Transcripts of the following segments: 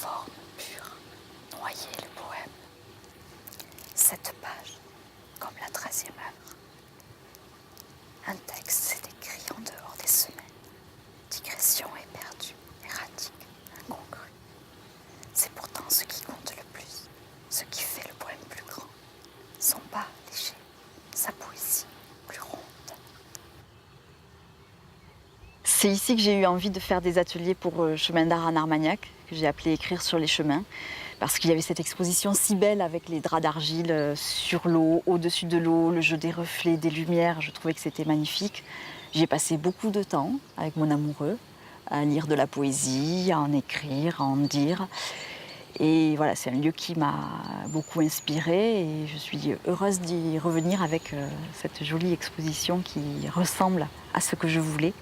forme pure noyait le poème. Cette page, comme la 13e œuvre. Un texte s'est écrit en dehors des semaines. Digression éperdue, erratique, incongrue. C'est pourtant ce qui compte le plus, ce qui fait le poème plus grand. Son pas léger, sa poésie plus ronde. C'est ici que j'ai eu envie de faire des ateliers pour Chemin d'art en Armagnac, que j'ai appelé Écrire sur les chemins, parce qu'il y avait cette exposition si belle avec les draps d'argile sur l'eau, au-dessus de l'eau, le jeu des reflets, des lumières. Je trouvais que c'était magnifique. J'ai passé beaucoup de temps avec mon amoureux à lire de la poésie, à en écrire, à en dire. Et voilà, c'est un lieu qui m'a beaucoup inspirée et je suis heureuse d'y revenir avec cette jolie exposition qui ressemble à ce que je voulais.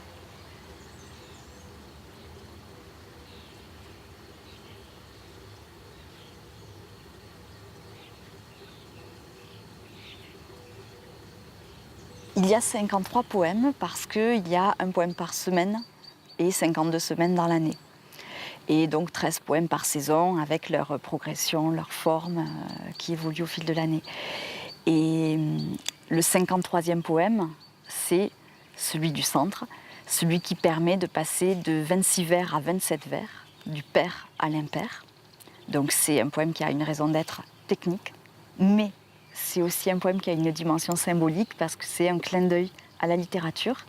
Il y a 53 poèmes parce qu'il y a un poème par semaine et 52 semaines dans l'année. Et donc 13 poèmes par saison avec leur progression, leur forme qui évolue au fil de l'année. Et le 53e poème, c'est celui du centre, celui qui permet de passer de 26 vers à 27 vers, du pair à l'impair. Donc c'est un poème qui a une raison d'être technique, mais c'est aussi un poème qui a une dimension symbolique parce que c'est un clin d'œil à la littérature,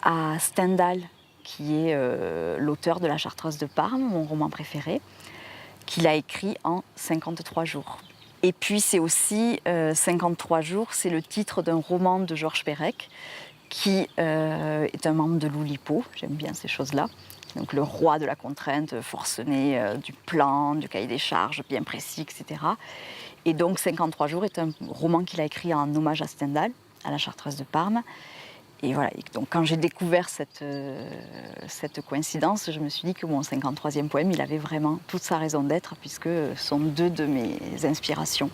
à Stendhal, qui est l'auteur de La Chartreuse de Parme, mon roman préféré, qu'il a écrit en 53 jours. Et puis c'est aussi 53 jours, c'est le titre d'un roman de Georges Perec, qui est un membre de l'Oulipo, j'aime bien ces choses-là. Donc le roi de la contrainte forcenée, du plan, du cahier des charges bien précis, etc. Et donc 53 jours est un roman qu'il a écrit en hommage à Stendhal, à La Chartreuse de Parme. Et voilà, et donc quand j'ai découvert cette coïncidence, je me suis dit que mon 53e poème, il avait vraiment toute sa raison d'être, puisque ce sont deux de mes inspirations.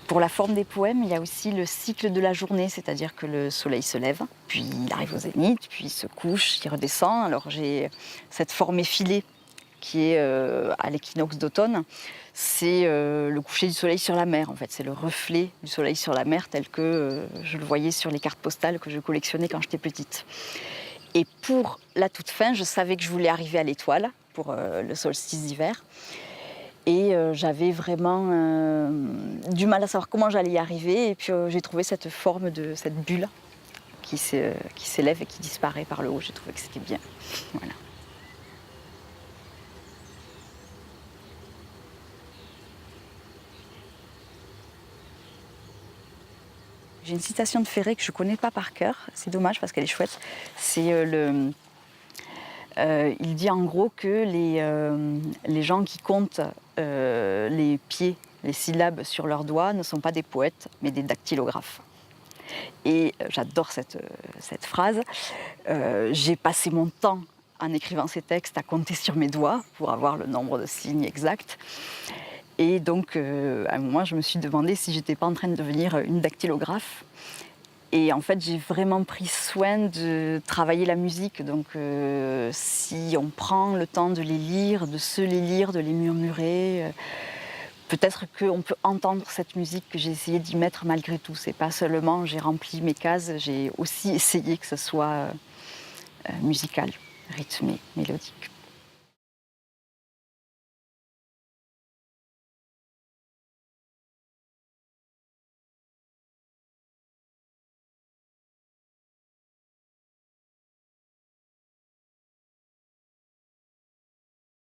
Pour la forme des poèmes, il y a aussi le cycle de la journée, c'est-à-dire que le soleil se lève, puis il arrive au zénith, puis il se couche, il redescend. Alors j'ai cette forme effilée qui est à l'équinoxe d'automne, c'est le coucher du soleil sur la mer, en fait. C'est le reflet du soleil sur la mer tel que je le voyais sur les cartes postales que je collectionnais quand j'étais petite. Et pour la toute fin, je savais que je voulais arriver à l'étoile pour le solstice d'hiver. Et j'avais vraiment du mal à savoir comment j'allais y arriver. Et puis j'ai trouvé cette forme de cette bulle qui s'élève et qui disparaît par le haut. J'ai trouvé que c'était bien. Voilà. J'ai une citation de Ferré que je ne connais pas par cœur. C'est dommage parce qu'elle est chouette. C'est il dit en gros que les gens qui comptent les pieds, les syllabes sur leurs doigts ne sont pas des poètes, mais des dactylographes. Et j'adore cette phrase. J'ai passé mon temps en écrivant ces textes à compter sur mes doigts pour avoir le nombre de signes exact. Et donc, à un moment, je me suis demandé si j'étais pas en train de devenir une dactylographe. Et en fait, j'ai vraiment pris soin de travailler la musique. Donc, si on prend le temps de les lire, de se les lire, de les murmurer, peut-être qu'on peut entendre cette musique que j'ai essayé d'y mettre malgré tout. C'est pas seulement j'ai rempli mes cases, j'ai aussi essayé que ce soit musical, rythmé, mélodique.